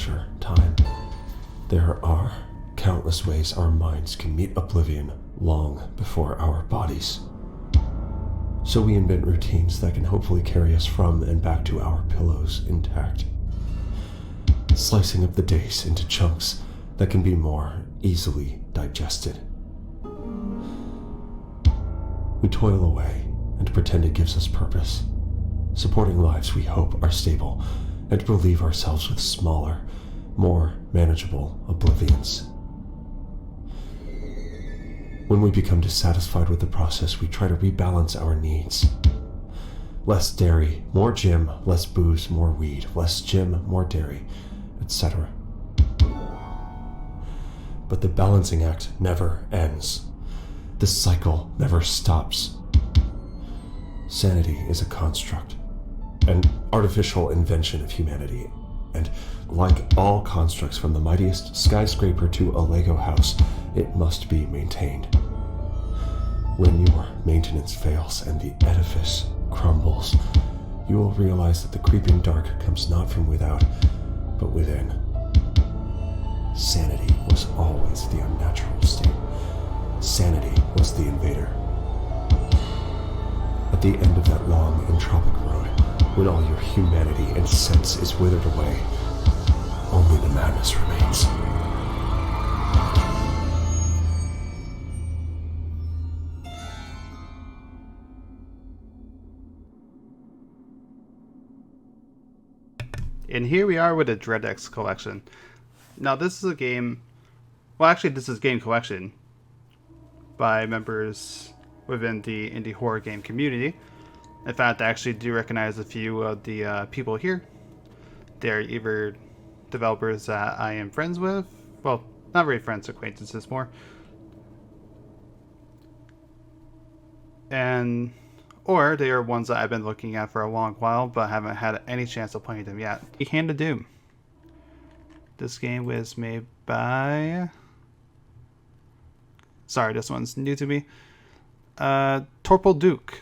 measure time. There are countless ways our minds can meet oblivion long before our bodies. So we invent routines that can hopefully carry us from and back to our pillows intact, slicing up the days into chunks that can be more easily digested. We toil away and pretend it gives us purpose, supporting lives we hope are stable, and relieve ourselves with smaller, more manageable oblivions. When we become dissatisfied with the process, we try to rebalance our needs. Less dairy, more gym, less booze, more weed, less gym, more dairy, etc. But the balancing act never ends. The cycle never stops. Sanity is a construct, an artificial invention of humanity, and like all constructs from the mightiest skyscraper to a Lego house, it must be maintained. When your maintenance fails and the edifice crumbles, you will realize that the creeping dark comes not from without, but within. Sanity was always the unnatural state. Sanity was the invader. At the end of that long entropic road, when all your humanity and sense is withered away, only the madness remains. And here we are with the DreadX collection. Now this is a game, well actually this is a game collection by members within the indie horror game community. In fact, I actually do recognize a few of the people here. They're either developers that I am friends with, well, not really friends, acquaintances more. Or they are ones that I've been looking at for a long while, but haven't had any chance of playing them yet. Hand of Doom. This game was made by... Sorry, this one's new to me. Torple Dook.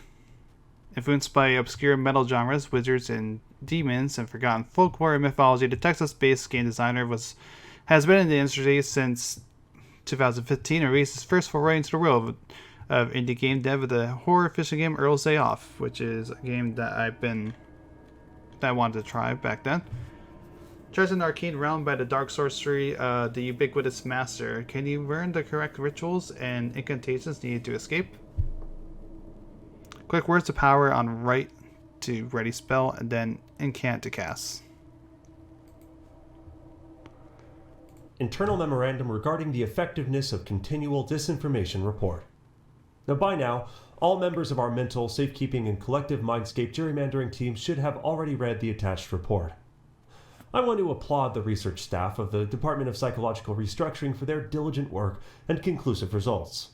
Influenced by obscure metal genres, wizards and demons, and forgotten folklore and mythology, the Texas-based game designer has been in the industry since 2015 and released his first foray into the world of indie game dev with the horror fishing game Earl's Day Off, which is a game that I wanted to try back then. Treasures an arcane realm by the dark sorcery, the ubiquitous master. Can you learn the correct rituals and incantations needed to escape? Quick words of power on right to ready spell, and then incant to cast. Internal memorandum regarding the effectiveness of continual disinformation report. Now by now, all members of our mental, safekeeping, and collective mindscape gerrymandering teams should have already read the attached report. I want to applaud the research staff of the Department of Psychological Restructuring for their diligent work and conclusive results.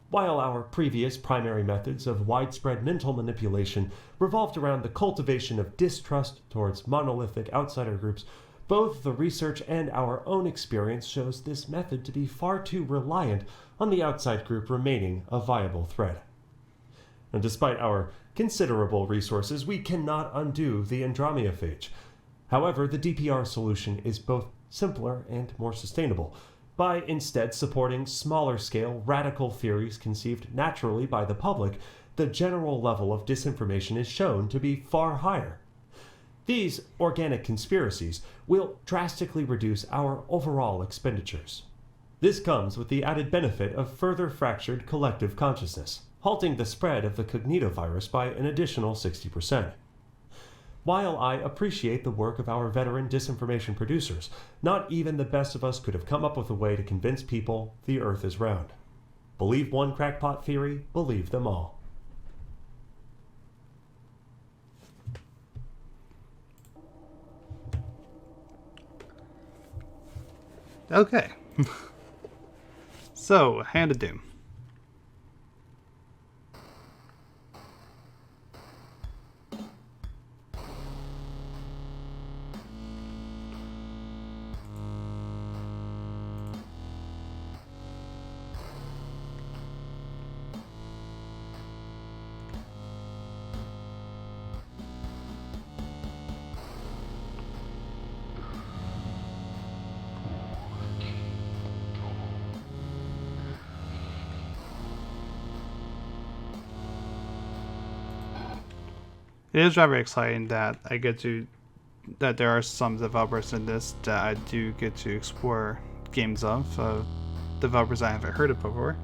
While our previous primary methods of widespread mental manipulation revolved around the cultivation of distrust towards monolithic outsider groups, both the research and our own experience shows this method to be far too reliant on the outside group remaining a viable threat. And despite our considerable resources, we cannot undo the Andromeophage. However, the DPR solution is both simpler and more sustainable, by instead supporting smaller-scale radical theories conceived naturally by the public. The general level of disinformation is shown to be far higher. These organic conspiracies will drastically reduce our overall expenditures. This comes with the added benefit of further fractured collective consciousness, halting the spread of the cognitovirus by an additional 60%. While I appreciate the work of our veteran disinformation producers, not even the best of us could have come up with a way to convince people the Earth is round. Believe one crackpot theory, believe them all. Okay. So, Hand of Doom. It is rather exciting that that there are some developers in this that I do get to explore games of, developers I haven't heard of before.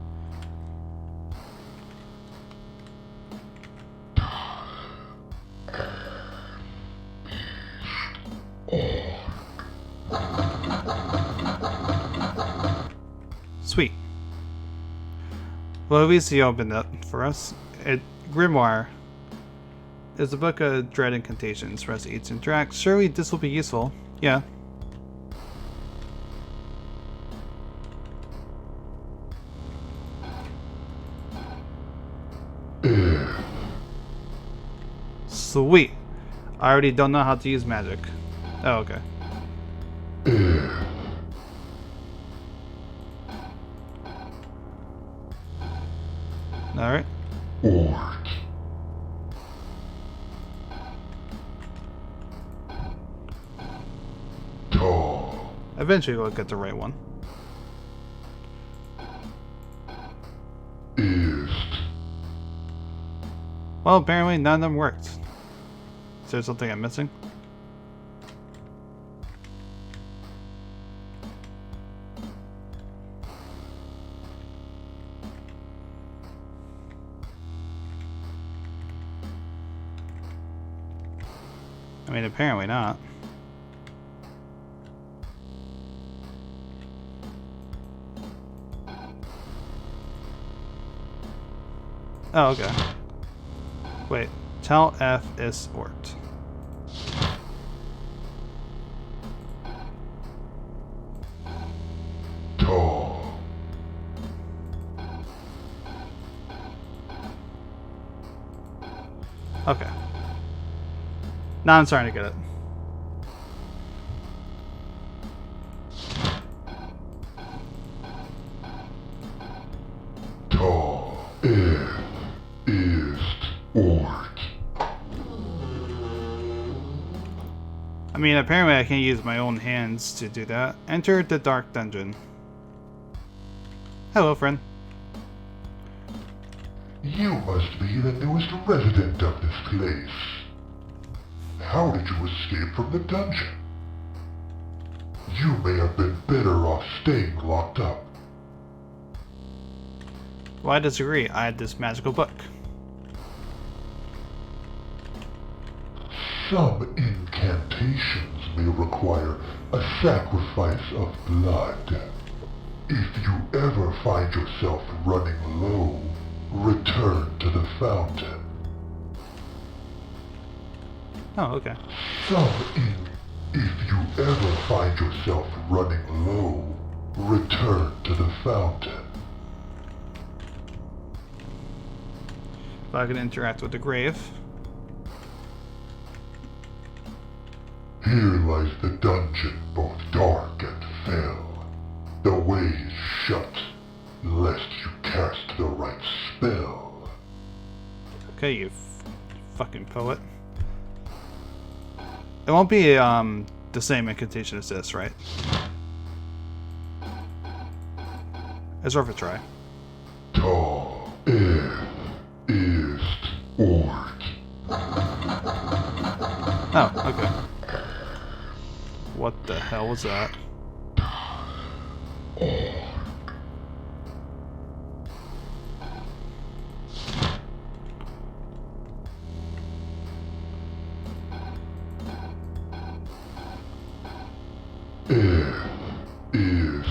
Sweet. Well, at least he opened up for us. Grimoire is a book of dread incantations for us to interact. Surely this will be useful. Yeah. Sweet. I already don't know how to use magic. Oh, okay. Alright. Eventually we'll get the right one. Well, apparently none of them worked. Is there something I'm missing? I mean, apparently not. Oh, okay. Wait. Tell F is Ort. Okay. Now I'm starting to get it. I mean, apparently I can't use my own hands to do that. Enter the dark dungeon. Hello, friend. You must be the newest resident of this place. How did you escape from the dungeon? You may have been better off staying locked up. Well, I disagree. I had this magical book. Some incantations may require a sacrifice of blood. If you ever find yourself running low, return to the fountain. Oh, okay. If you ever find yourself running low, return to the fountain. If I can interact with the grave. Here lies the dungeon, both dark and fell. The way is shut, lest you cast the right spell. Okay, you fucking poet. It won't be the same incantation as this, right? It's worth a try. Ta is Ort. Oh, okay. What the hell was that?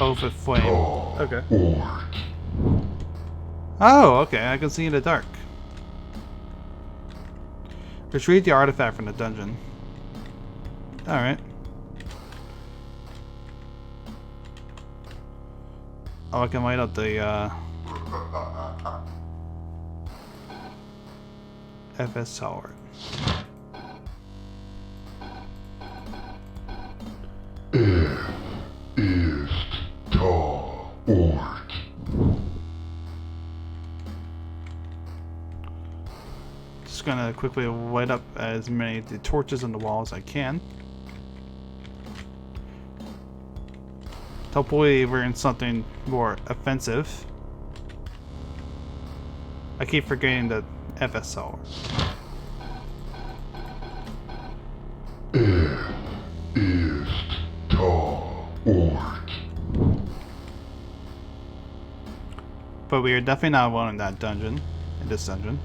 Oath of Flame. Okay. Oh, okay. I can see in the dark. Retrieve the artifact from the dungeon. Alright. Oh, I can light up the, FS tower. Is ta Ort. Just gonna quickly light up as many of the torches on the wall as I can. Hopefully we're in something more offensive. I keep forgetting the FS tower. But we are definitely not alone in that dungeon. In this dungeon.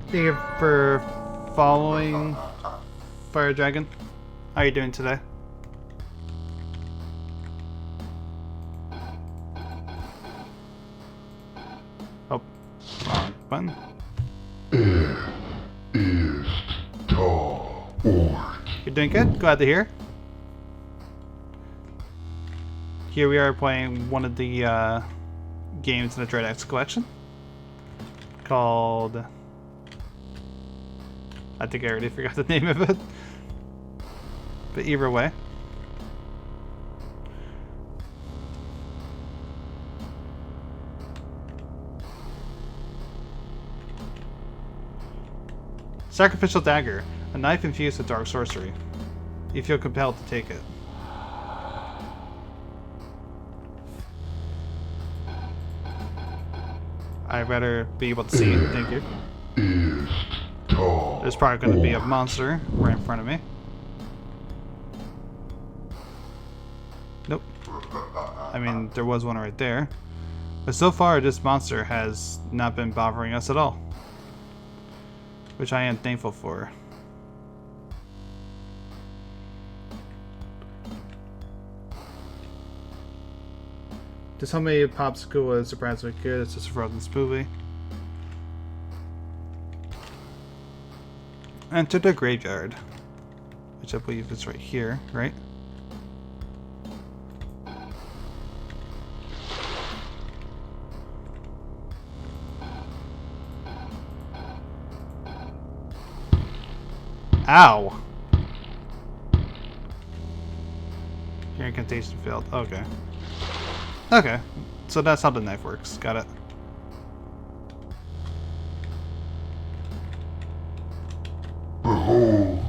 Thank you for following Fire Dragon. How are you doing today? Oh, wrong button. Ist da Ort. You're doing good. Glad to hear. Here we are playing one of the games in the Dread X collection called. I think I already forgot the name of it. But either way. Sacrificial Dagger. A knife infused with dark sorcery. You feel compelled to take it. I'd rather be able to see it, thank you. Ist da There's probably going to be a Ort. monster right in front of me. Nope. I mean, there was one right there. But so far, this monster has not been bothering us at all. Which I am thankful for. Just how many popsicle was surprisingly good. It's just a frozen smoothie. Enter the graveyard. Which I believe is right here, right? Ow! Your incantation failed. Okay. Okay. So that's how the knife works. Got it. Behold,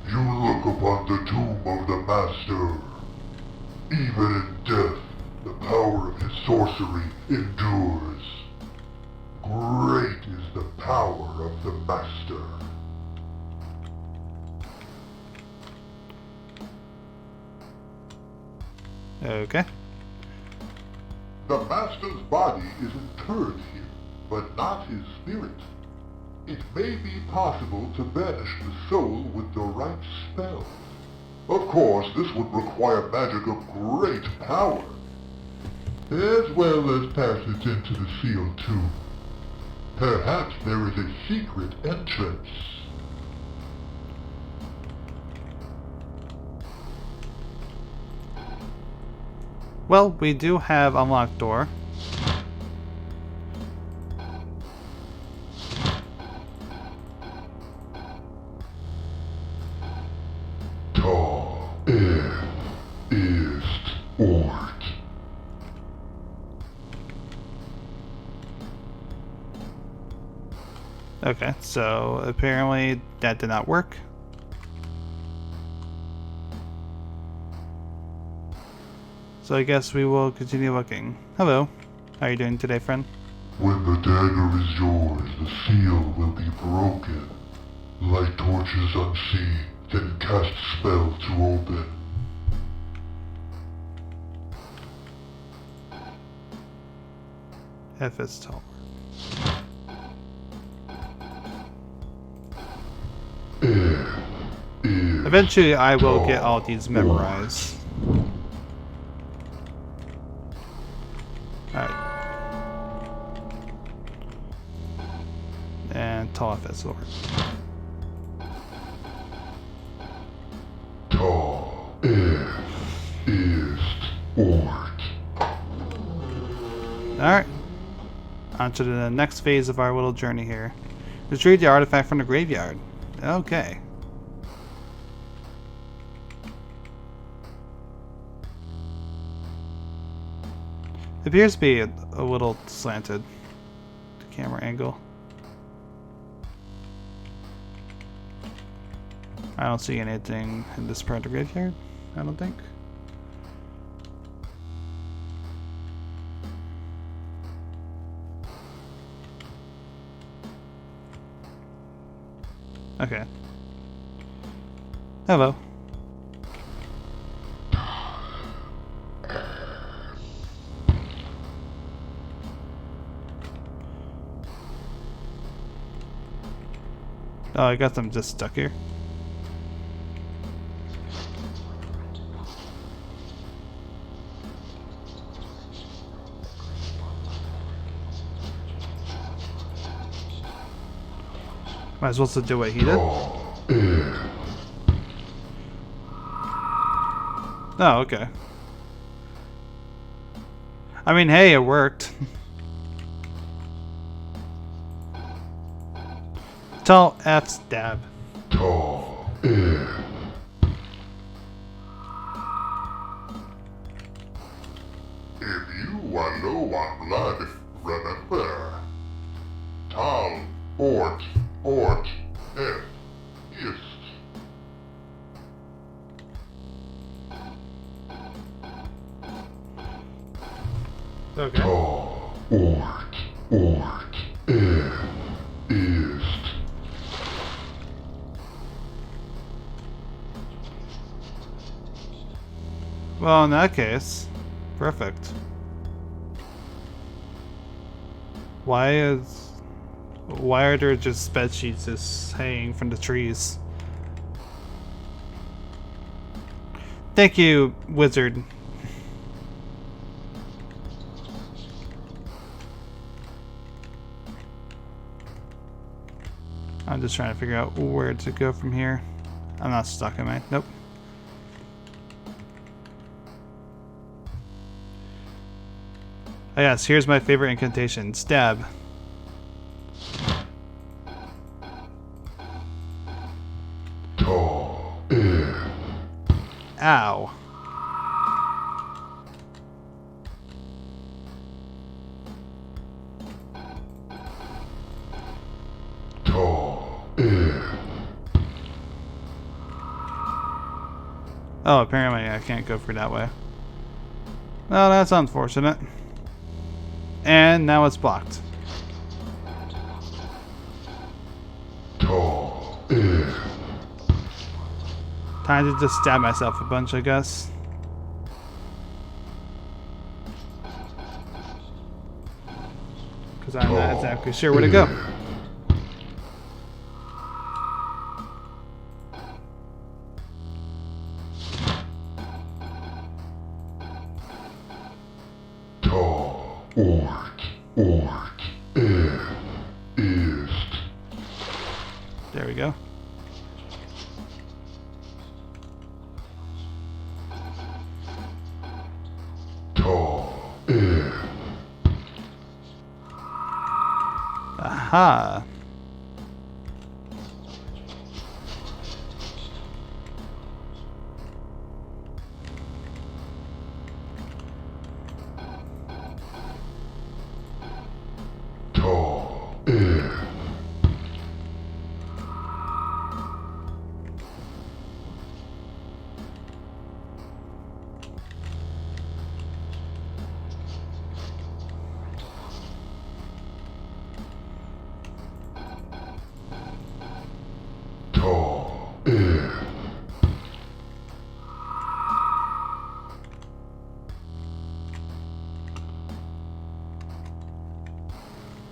you look upon the tomb of the Master. Even in death, the power of his sorcery endures. Great is the power of the Master. Okay. The Master's body is interred here, but not his spirit. It may be possible to banish the soul with the right spell. Of course, this would require magic of great power, as well as passage into the sealed tomb. Perhaps there is a secret entrance. Well, we do have unlocked door. Da ist Ort. Okay, so apparently that did not work. So I guess we will continue looking. Hello. How are you doing today, friend? When the dagger is yours, the seal will be broken. Light torches unseen, then cast spell to open. F is tall. Eventually I will get all these memorized. Alright. And tall F is Lord. Da ist Ort. Alright. On to the next phase of our little journey here. Retrieve the artifact from the graveyard. Okay. It appears to be a little slanted, the camera angle. I don't see anything in this part of the graveyard, I don't think. Okay. Hello. Oh, I got them just stuck here. Might as well still do what he did. Oh, okay. I mean, hey, it worked. Tall F stab. If you are low on blood, remember. Tal, Ort, F, Ist. Okay. Tal, Ort, F, Ist. Well, in that case, perfect. Why are there just bed sheets just hanging from the trees? Thank you, wizard. I'm just trying to figure out where to go from here. I'm not stuck, am I? Nope. Oh yes, here's my favorite incantation. Stab. Ow. Oh, apparently I can't go for that way. Well, that's unfortunate. And now it's blocked. Time to just stab myself a bunch, I guess. Because I'm not exactly sure where to go. There we go. Aha.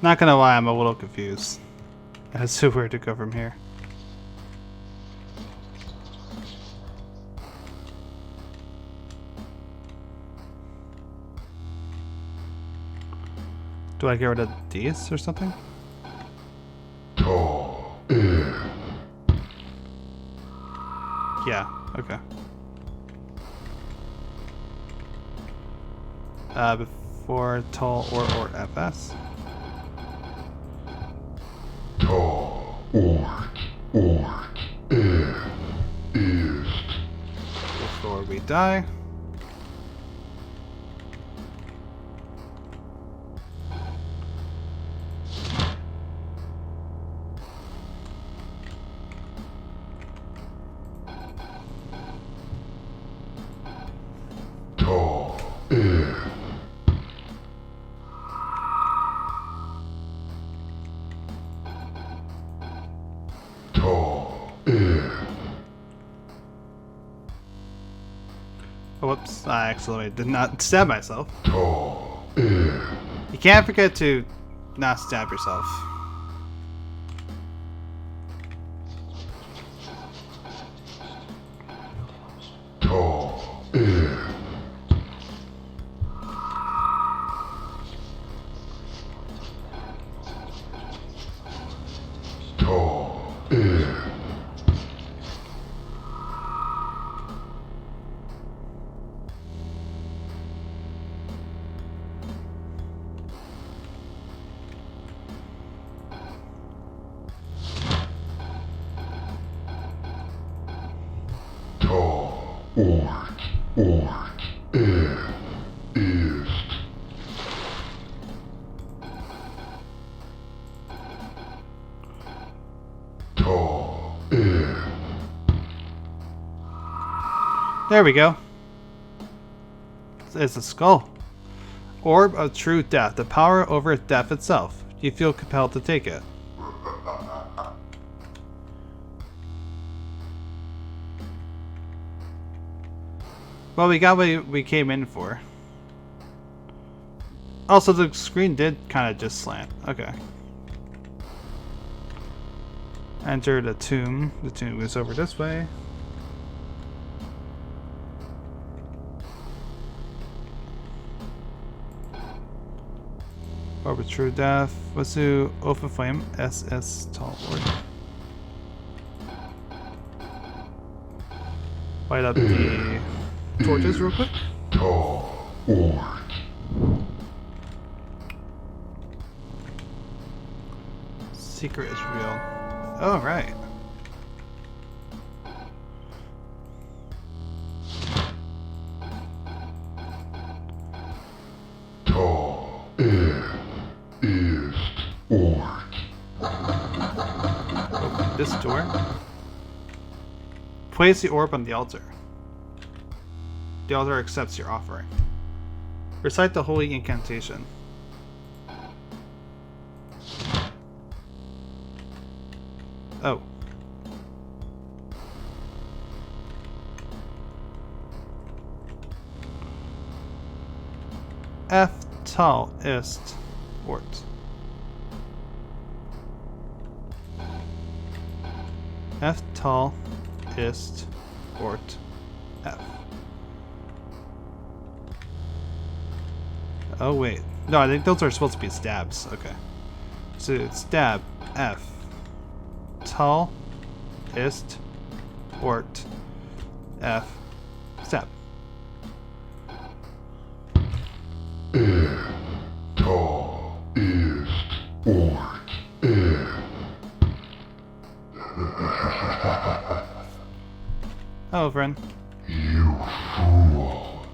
Not gonna lie, I'm a little confused as to where to go from here. Do I get rid of these or something? Yeah, okay. Before tall or FS? Before we die. Tall. whoops. I actually did not stab myself. Ta in. You can't forget to not stab yourself. Ta in. Ta in. Ort, ist. Ta in. There we go. It's a skull. Orb of true death. The power over death itself. You feel compelled to take it. Well, we got what we came in for. Also, the screen did kind of just slant. Okay. Enter the tomb. The tomb is over this way. Orb of True Death. Let's do Oath of Flame. SS Teleport. Light up the torches real quick. Ta ort. Secret is revealed. Oh, right. Ta in. Ist. Ort. Open this door. Place the orb on the altar. The altar accepts your offering. Recite the holy incantation. Oh. F tal ist Ort. F tal ist Ort. F. Oh wait. No, I think those are supposed to be stabs. Okay. So it's stab F. Tal ist Ort. F. Stab. Ta ist Ort. Oh, friend. You fool.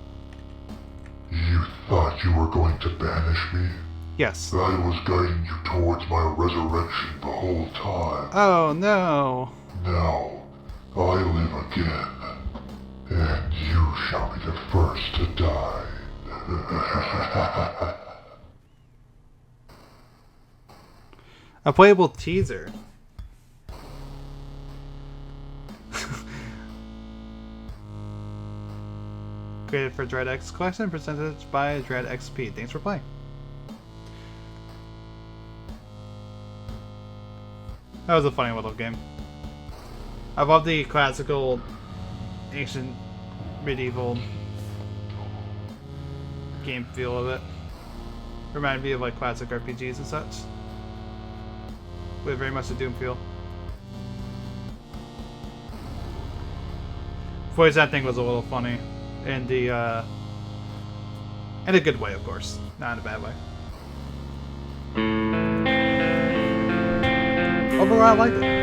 You thought you were going to banish me? Yes. I was guiding you towards my resurrection the whole time. Oh no. Now, I live again, and you shall be the first to die. A playable teaser. Created for Dread X Collection, presented by Dread XP. Thanks for playing. That was a funny little game. I love the classical, ancient, medieval game feel of it. Reminded me of like classic RPGs and such. With very much a Doom feel. Voice acting was a little funny. In the in a good way, of course. Not in a bad way. Overall, I liked it.